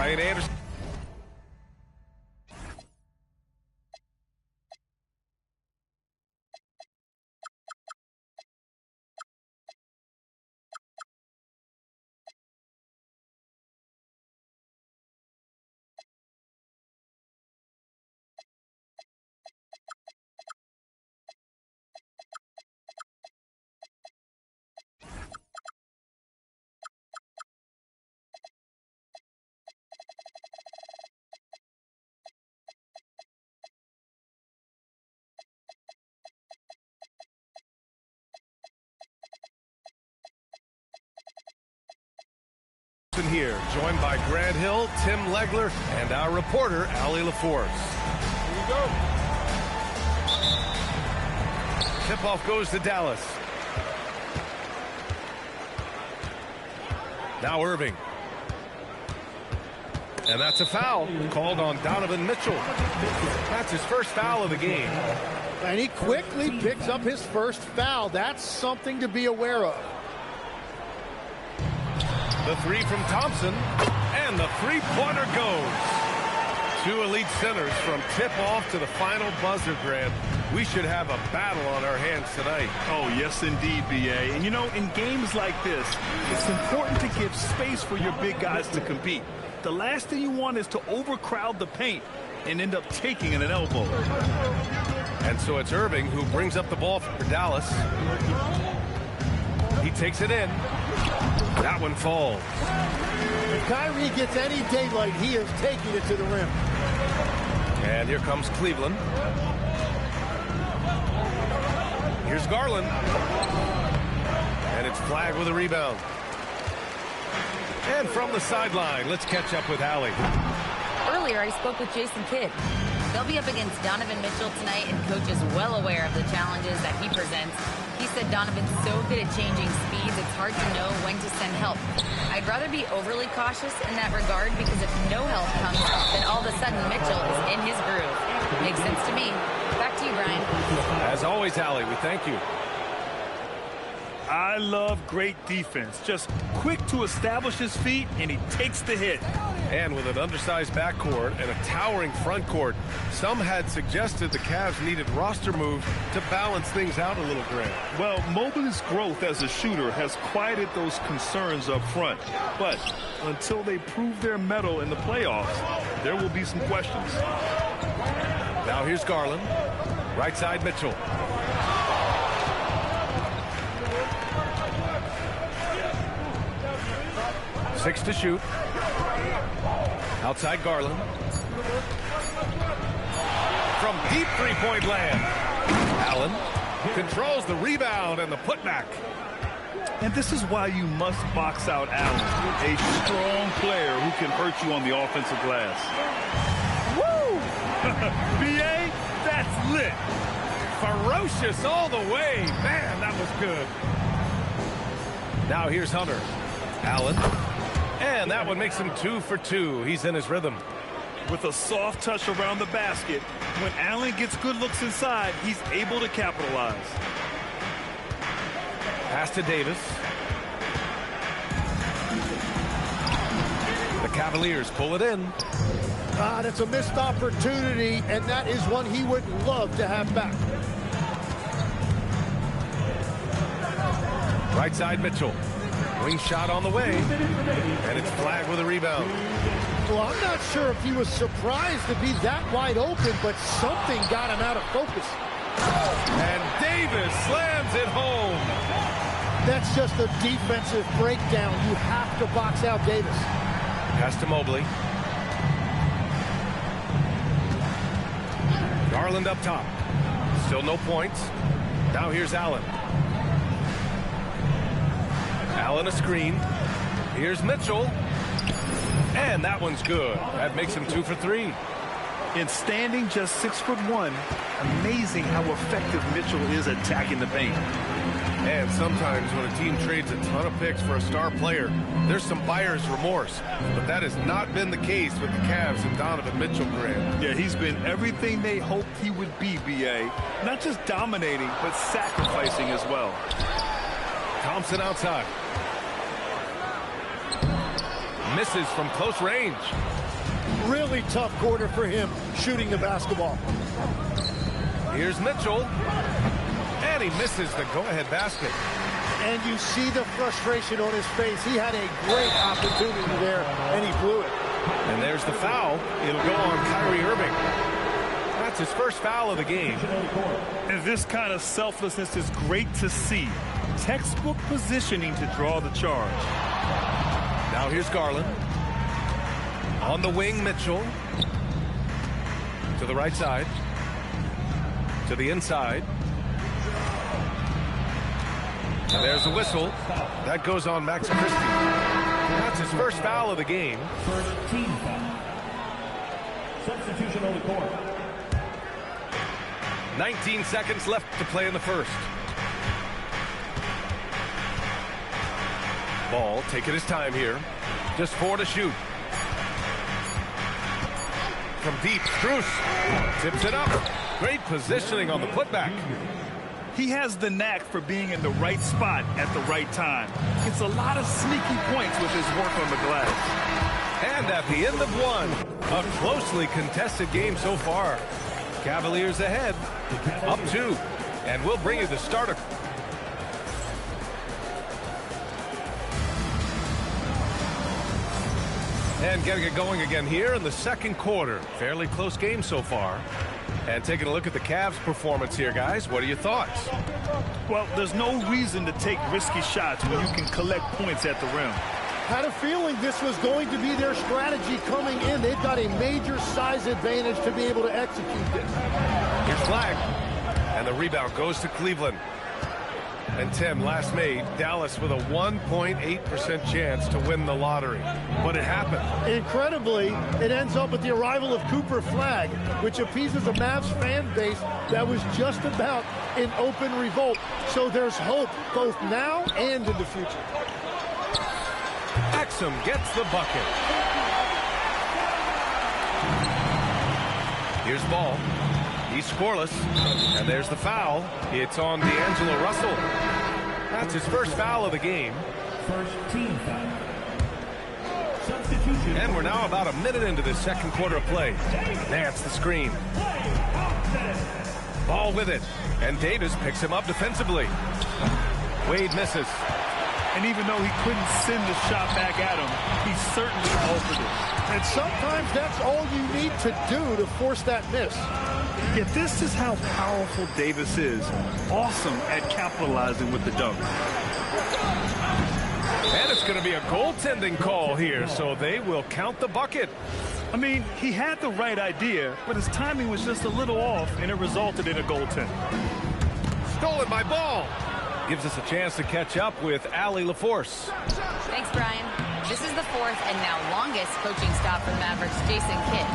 Ryan Anderson. Here, joined by Grant Hill, Tim Legler, and our reporter, Allie LaForce. Here we go. Tip-off goes to Dallas. Now Irving. And that's a foul called on Donovan Mitchell. That's his first foul of the game. And he quickly picks up his first foul. That's something to be aware of. The three from Thompson, and the three-pointer goes. Two elite centers from tip-off to the final buzzer, Grant. We should have a battle on our hands tonight. Oh, yes, indeed, B.A. And, you know, in games like this, it's important to give space for your big guys to compete. The last thing you want is to overcrowd the paint and end up taking an elbow. And so it's Irving who brings up the ball for Dallas. He takes it in. That one falls. If Kyrie gets any daylight, he is taking it to the rim. And here comes Cleveland. Here's Garland. And it's flagged with a rebound. And from the sideline, let's catch up with Allie. Earlier, I spoke with Jason Kidd. They'll be up against Donovan Mitchell tonight, and Coach is well aware of the challenges that he presents. He said Donovan's so good at changing speeds, it's hard to know when to send help. I'd rather be overly cautious in that regard, because if no help comes, then all of a sudden Mitchell is in his groove. Makes sense to me. Back to you, Brian. As always, Allie, we thank you. I love great defense. Just quick to establish his feet, and he takes the hit. And with an undersized backcourt and a towering front court, some had suggested the Cavs needed roster moves to balance things out a little, Grant. Well, Mobley's growth as a shooter has quieted those concerns up front. But until they prove their mettle in the playoffs, there will be some questions. Now here's Garland. Right side Mitchell. Six to shoot. Outside Garland. From deep three-point land. Allen controls the rebound and the putback. And this is why you must box out Allen, a strong player who can hurt you on the offensive glass. Woo! B.A., that's lit. Ferocious all the way. Man, that was good. Now here's Hunter. Allen. And that one makes him 2 for 2. He's in his rhythm. With a soft touch around the basket, when Allen gets good looks inside, he's able to capitalize. Pass to Davis. The Cavaliers pull it in. That's a missed opportunity, and that is one he would love to have back. Right side Mitchell. Wing shot on the way, and it's flagged with a rebound. Well, I'm not sure if he was surprised to be that wide open, but something got him out of focus. And Davis slams it home. That's just a defensive breakdown. You have to box out Davis. Pass to Mobley. Garland up top. Still no points. Now here's Allen. Allen a screen. Here's Mitchell. And that one's good. That makes him 2 for 3. In standing just 6'1", amazing how effective Mitchell is attacking the paint. And sometimes when a team trades a ton of picks for a star player, there's some buyer's remorse. But that has not been the case with the Cavs and Donovan Mitchell, Grant. Yeah, he's been everything they hoped he would be, B.A. Not just dominating, but sacrificing as well. Misses from close range. Really tough quarter for him shooting the basketball. Here's Mitchell. And he misses the go-ahead basket. And you see the frustration on his face. He had a great opportunity there, and he blew it. And there's the foul. It'll go on Kyrie Irving. That's his first foul of the game. And this kind of selflessness is great to see. Textbook positioning to draw the charge. Now here's Garland. On the wing, Mitchell. To the right side. To the inside. And there's a whistle. That goes on Max Christie. That's his first foul of the game. First team foul. Substitution on the court. 19 seconds left to play in the first. Ball taking his time here. Just 4 to shoot. From deep, Strus tips it up. Great positioning on the putback. He has the knack for being in the right spot at the right time. Gets a lot of sneaky points with his work on the glass. And at the end of one, a closely contested game so far. Cavaliers ahead, up 2, and we'll bring you the starter. And getting it going again here in the second quarter. Fairly close game so far. And taking a look at the Cavs' performance here, guys. What are your thoughts? Well, there's no reason to take risky shots when you can collect points at the rim. Had a feeling this was going to be their strategy coming in. They've got a major size advantage to be able to execute this. Here's Flag. And the rebound goes to Cleveland. And Tim, last made, Dallas with a 1.8% chance to win the lottery. But it happened. Incredibly, it ends up with the arrival of Cooper Flag, which appeases a Mavs fan base that was just about in open revolt. So there's hope both now and in the future. Exum gets the bucket. Here's Ball. He's scoreless. And there's the foul. It's on D'Angelo Russell. That's his first foul of the game. First team foul. Substitution. And we're now about a minute into this second quarter of play. Nance the screen. Ball with it. And Davis picks him up defensively. Wade misses. And even though he couldn't send the shot back at him, he certainly altered it. And sometimes that's all you need to do to force that miss. Yet this is how powerful Davis is. Awesome at capitalizing with the dunk. And it's going to be a goaltending call here, so they will count the bucket. I mean, he had the right idea, but his timing was just a little off, and it resulted in a goaltend. Stolen by Ball. Gives us a chance to catch up with Allie LaForce. Thanks, Brian. This is the fourth and now longest coaching stop for the Mavericks' Jason Kidd.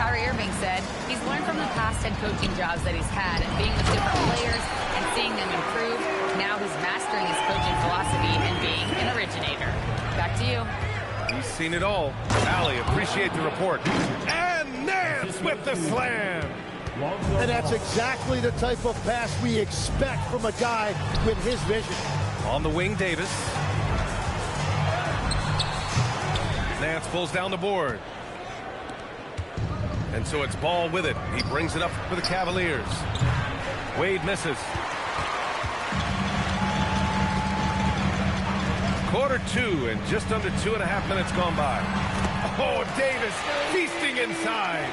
Kyrie Irving said he's learned from the past head coaching jobs that he's had, being with different players and seeing them improve. Now he's mastering his coaching philosophy and being an originator. Back to you. He's seen it all. Allie, appreciate the report. And Nance with the slam. And that's exactly the type of pass we expect from a guy with his vision. On the wing, Davis. Nance pulls down the board. And so it's Ball with it. He brings it up for the Cavaliers. Wade misses. Quarter 2 and just under 2.5 minutes gone by. Oh, Davis feasting inside.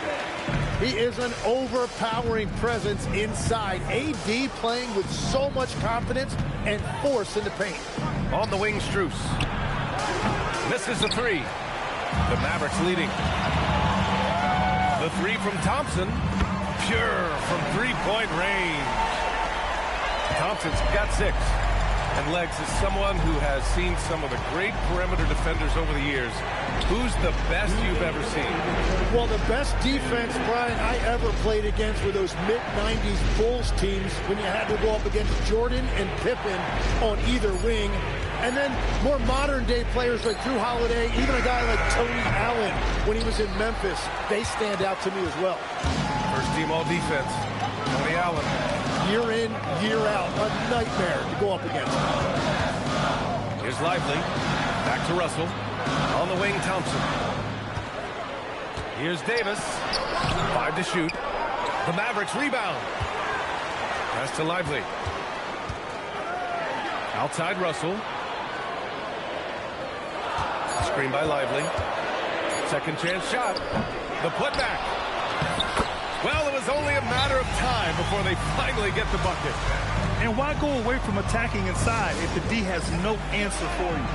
He is an overpowering presence inside. AD playing with so much confidence and force in the paint. On the wing, Strus. Misses the three. The Mavericks leading. The three from Thompson. Pure from three-point range. Thompson's got 6. And Legs is someone who has seen some of the great perimeter defenders over the years. Who's the best you've ever seen? Well, the best defense, Brian, I ever played against were those mid-90s Bulls teams when you had to go up against Jordan and Pippen on either wing. And then more modern-day players like Drew Holiday, even a guy like Tony Allen when he was in Memphis, they stand out to me as well. First team all-defense, Tony Allen. Year in, year out, a nightmare to go up against. Here's Lively. Back to Russell. On the wing, Thompson. Here's Davis. 5 to shoot. The Mavericks rebound. Pass to Lively. Outside Russell. Screen by Lively. Second chance shot. The putback. Well, it was only a matter of time before they finally get the bucket. And why go away from attacking inside if the D has no answer for you?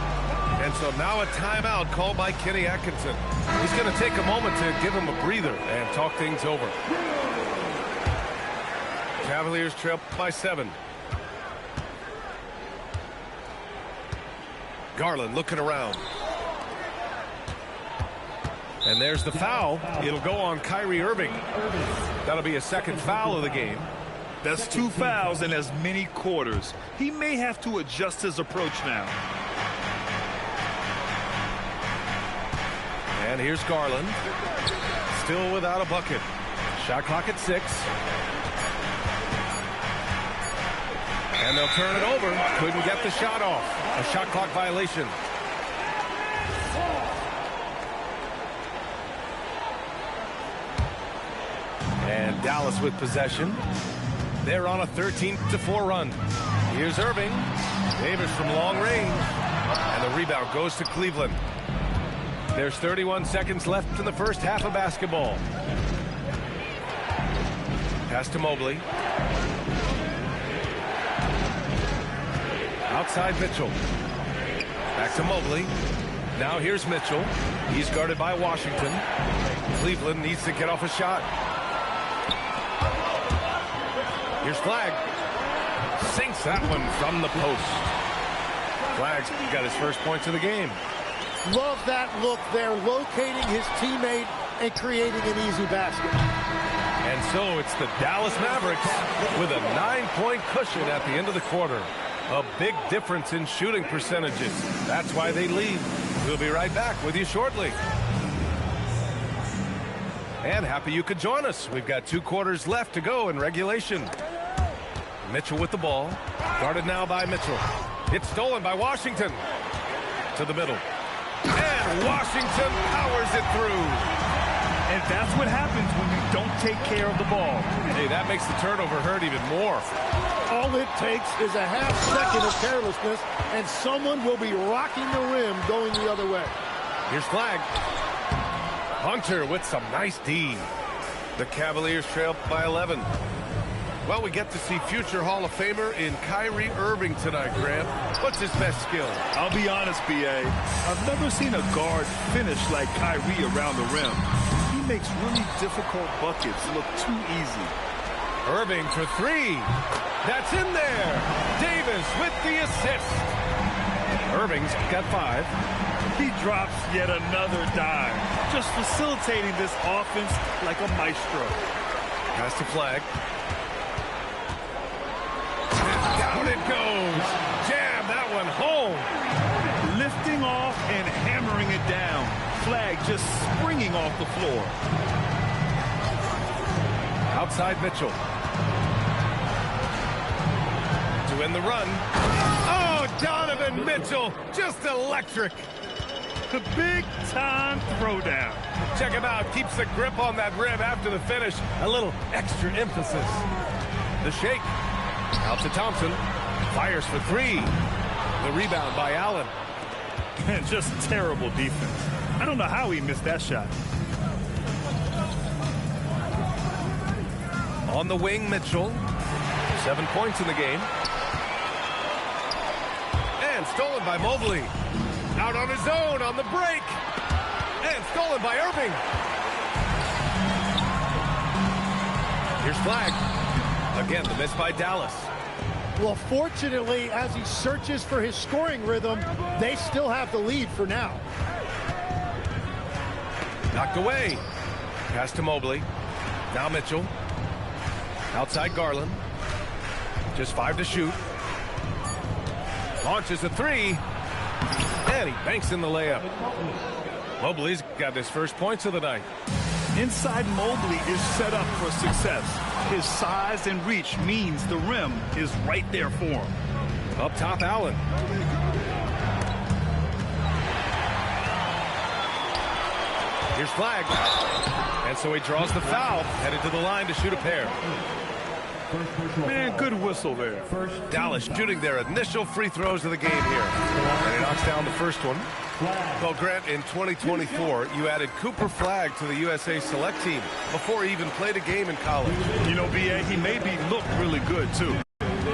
And so now a timeout called by Kenny Atkinson. He's going to take a moment to give him a breather and talk things over. Cavaliers trail by 7. Garland looking around. And there's the foul. It'll go on Kyrie Irving. That'll be a second foul of the game. That's 2 fouls in as many quarters. He may have to adjust his approach now. And here's Garland. Still without a bucket. Shot clock at 6. And they'll turn it over. Couldn't get the shot off. A shot clock violation. And Dallas with possession. They're on a 13-4 run. Here's Irving. Davis from long range. And the rebound goes to Cleveland. There's 31 seconds left in the first half of basketball. Pass to Mobley. Outside Mitchell. Back to Mobley. Now here's Mitchell. He's guarded by Washington. Cleveland needs to get off a shot. Here's Flagg. Sinks that one from the post. Flagg's got his first points of the game. Love that look there, locating his teammate and creating an easy basket. And so it's the Dallas Mavericks with a 9-point cushion at the end of the quarter. A big difference in shooting percentages. That's why they lead. We'll be right back with you shortly. And happy you could join us. We've got 2 quarters left to go in regulation. Mitchell with the ball. Guarded now by Mitchell. It's stolen by Washington. To the middle. And Washington powers it through. And that's what happens when you don't take care of the ball. Hey, that makes the turnover hurt even more. All it takes is a half second of carelessness, and someone will be rocking the rim going the other way. Here's Flagg. Hunter with some nice D. The Cavaliers trail by 11. Well, we get to see future Hall of Famer in Kyrie Irving tonight, Grant. What's his best skill? I'll be honest, B.A. I've never seen a guard finish like Kyrie around the rim. He makes really difficult buckets look too easy. Irving for 3. That's in there. Davis with the assist. Irving's got 5. He drops yet another dime, just facilitating this offense like a maestro. Pass to Flagg. Down it goes. Jam that one home. Lifting off and hammering it down. Flagg just springing off the floor. Outside Mitchell. To end the run. Oh, Donovan Mitchell. Just electric. The big-time throwdown. Check him out. Keeps the grip on that rim after the finish. A little extra emphasis. The shake. Out to Thompson. Fires for 3. The rebound by Allen. Just terrible defense. I don't know how he missed that shot. On the wing, Mitchell. 7 points in the game. And stolen by Mobley. Out on his own on the break. And stolen by Irving. Here's Flagg. Again, the miss by Dallas. Well, fortunately, as he searches for his scoring rhythm, they still have the lead for now. Knocked away. Pass to Mobley. Now Mitchell. Outside Garland. Just 5 to shoot. Launches a 3. And he banks in the layup. Mobley's got his first points of the night. Inside Mobley is set up for success. His size and reach means the rim is right there for him. Up top, Allen. Here's flag. And so he draws the foul, headed to the line to shoot a pair. Man, good whistle there. Dallas shooting their initial free throws of the game here. And he knocks down the first one. Well, Grant, in 2024, you added Cooper Flagg to the USA Select team before he even played a game in college. You know, B.A., he made me look really good, too.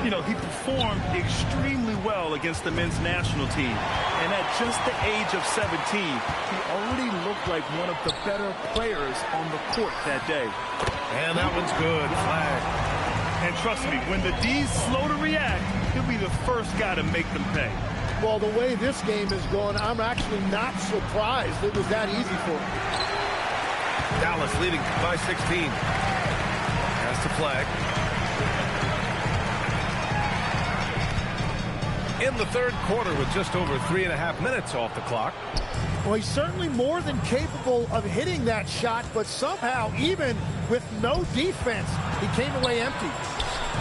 You know, he performed extremely well against the men's national team. And at just the age of 17, he already looked like one of the better players on the court that day. And that one's good. Flagg. And trust me, when the D's slow to react, he'll be the first guy to make them pay. Well, the way this game is going, I'm actually not surprised it was that easy for him. Dallas leading by 16. Pass to Flagg. In the third quarter with just over 3.5 minutes off the clock. Well, he's certainly more than capable of hitting that shot, but somehow, even with no defense, he came away empty.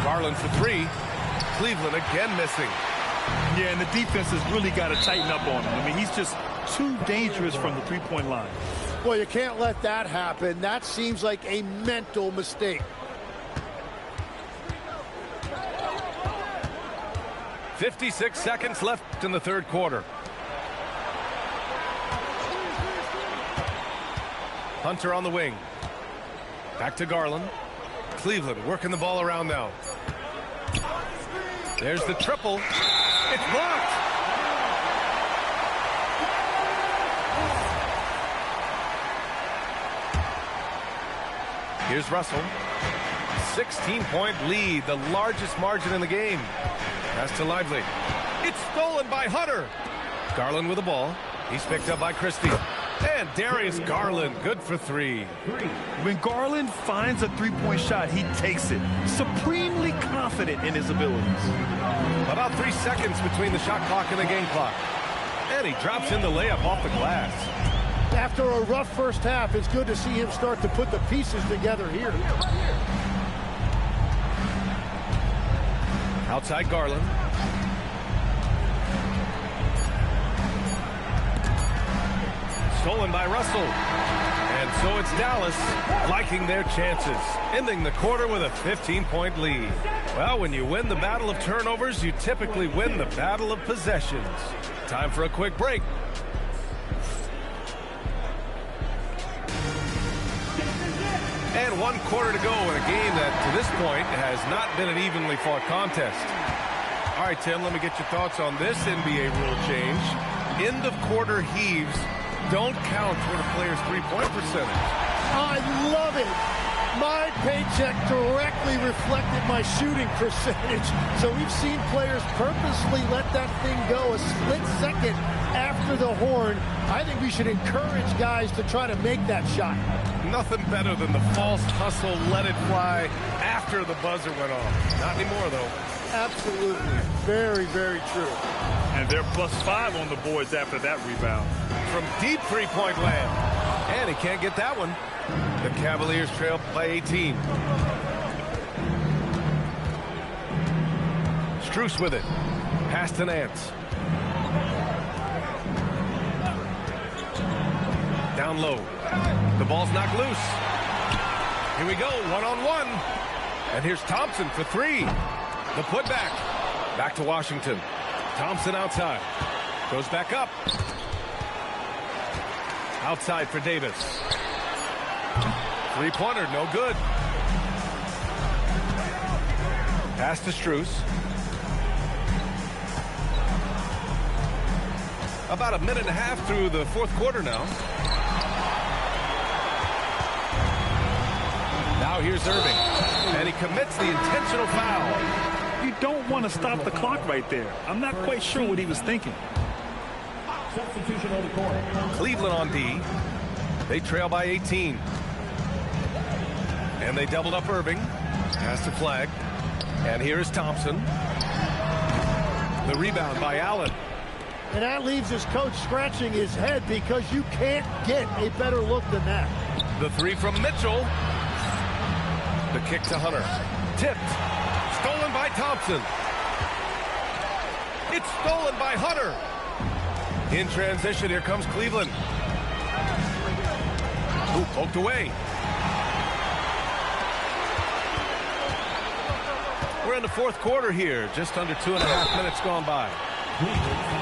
Garland for three. Cleveland again missing. Yeah, and the defense has really got to tighten up on him. I mean, he's just too dangerous from the three-point line. Well, you can't let that happen. That seems like a mental mistake. 56 seconds left in the third quarter. Hunter on the wing. Back to Garland. Cleveland working the ball around now. There's the triple. It's blocked. Here's Russell. 16-point lead, the largest margin in the game. Pass to Lively. It's stolen by Hunter. Garland with the ball. He's picked up by Christie. And Darius Garland, good for three. When Garland finds a three-point shot, he takes it. Supremely confident in his abilities. About 3 seconds between the shot clock and the game clock. And he drops in the layup off the glass. After a rough first half, it's good to see him start to put the pieces together here. Outside Garland. Stolen by Russell. And so it's Dallas liking their chances, ending the quarter with a 15-point lead. Well, when you win the battle of turnovers, you typically win the battle of possessions. Time for a quick break. And 1 quarter to go in a game that, to this point, has not been an evenly fought contest. All right, Tim, let me get your thoughts on this NBA rule change. End of quarter heaves don't count toward a player's three-point percentage. I love it. My paycheck directly reflected my shooting percentage. So we've seen players purposely let that thing go a split second after the horn. I think we should encourage guys to try to make that shot. Nothing better than the false hustle, let it fly after the buzzer went off. Not anymore, though. Absolutely. Very, very true. And they're +5 on the boards after that rebound. From deep three-point land. And he can't get that one. The Cavaliers trail by 18. Strus with it. Pass to Nance. Down low. The ball's knocked loose. Here we go, one-on-one. And here's Thompson for three. The putback. Back to Washington. Thompson outside. Goes back up. Outside for Davis. Three-pointer, no good. Pass to Strus. About a minute and a half through the fourth quarter now. Now here's Irving. And he commits the intentional foul. You don't want to stop the clock right there. I'm not quite sure what he was thinking. Substitution on the court. Cleveland on D. They trail by 18. And they doubled up Irving. Pass to Flagg. And here is Thompson. The rebound by Allen. And that leaves his coach scratching his head because you can't get a better look than that. The three from Mitchell. The kick to Hunter. Tipped. Stolen by Thompson. It's stolen by Hunter. In transition, here comes Cleveland. Ooh, poked away. We're in the fourth quarter here. Just under 2.5 minutes gone by.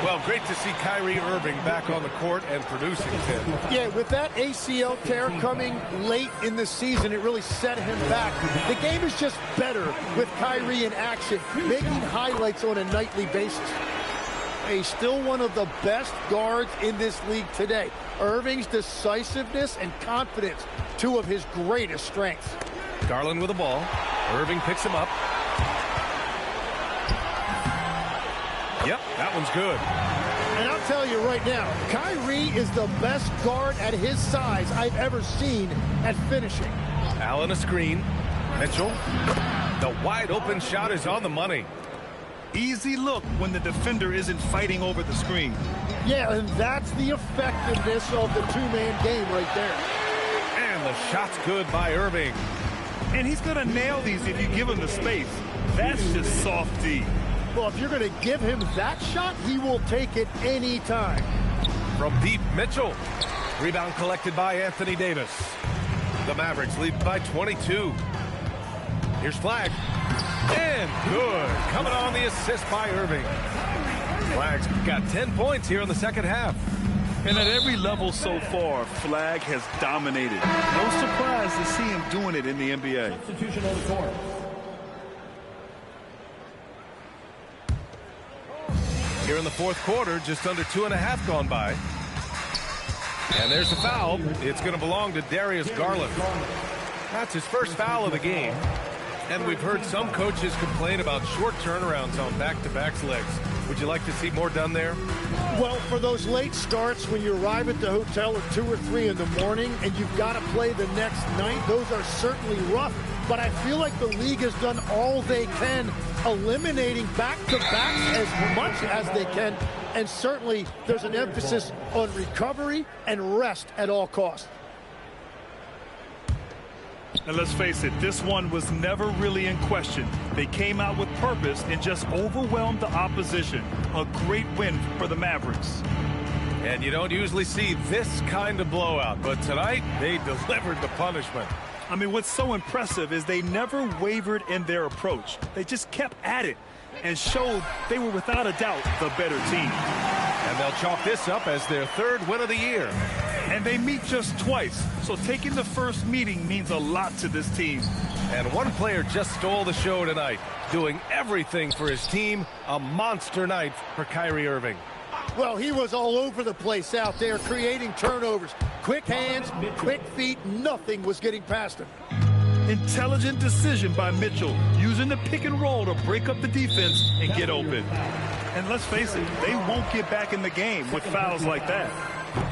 Well, great to see Kyrie Irving back on the court and producing, Tim. Yeah, with that ACL tear coming late in the season, it really set him back. The game is just better with Kyrie in action, making highlights on a nightly basis. He's still one of the best guards in this league today. Irving's decisiveness and confidence, two of his greatest strengths. Garland with the ball. Irving picks him up. Yep, that one's good. And I'll tell you right now, Kyrie is the best guard at his size I've ever seen at finishing. Allen a screen. Mitchell. The wide open shot is on the money. Easy look when the defender isn't fighting over the screen. Yeah, and that's the effectiveness of the two-man game right there. And the shot's good by Irving. And he's going to nail these if you give him the space. That's just soft D. Well, if you're going to give him that shot, he will take it any time. From deep, Mitchell. Rebound collected by Anthony Davis. The Mavericks lead by 22. Here's Flag. And good. Coming on the assist by Irving. Flag's got 10 points here in the second half. And at every level so far, Flag has dominated. No surprise to see him doing it in the NBA. Substitution on the court. Here in the fourth quarter, just under 2.5 gone by. And there's the foul. It's going to belong to Darius Garland. That's his first foul of the game. And we've heard some coaches complain about short turnarounds on back-to-back legs. Would you like to see more done there? Well, for those late starts when you arrive at the hotel at 2 or 3 in the morning and you've got to play the next night, those are certainly rough. But I feel like the league has done all they can, eliminating back-to-backs as much as they can. And certainly there's an emphasis on recovery and rest at all costs. And let's face it, this one was never really in question. They came out with purpose and just overwhelmed the opposition. A great win for the Mavericks. And you don't usually see this kind of blowout, but tonight they delivered the punishment. I mean, what's so impressive is they never wavered in their approach. They just kept at it and showed they were without a doubt the better team. And they'll chalk this up as their third win of the year. And they meet just twice, so taking the first meeting means a lot to this team. And one player just stole the show tonight, doing everything for his team. A monster night for Kyrie Irving. Well, he was all over the place out there, creating turnovers. Quick hands, quick feet, nothing was getting past him. Intelligent decision by Mitchell, using the pick and roll to break up the defense and get open. And let's face it, they won't get back in the game with fouls like that.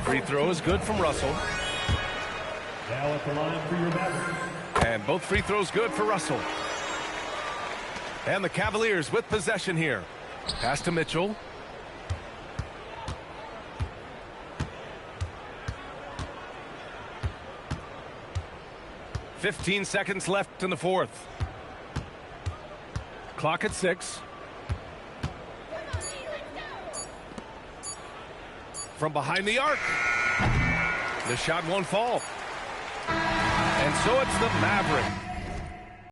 Free throw is good from Russell. Now at the line for your Mavericks. And both free throws good for Russell. And the Cavaliers with possession here. Pass to Mitchell. "15 seconds left in the fourth. Clock at 6. From behind the arc. The shot won't fall. And so it's the Mavericks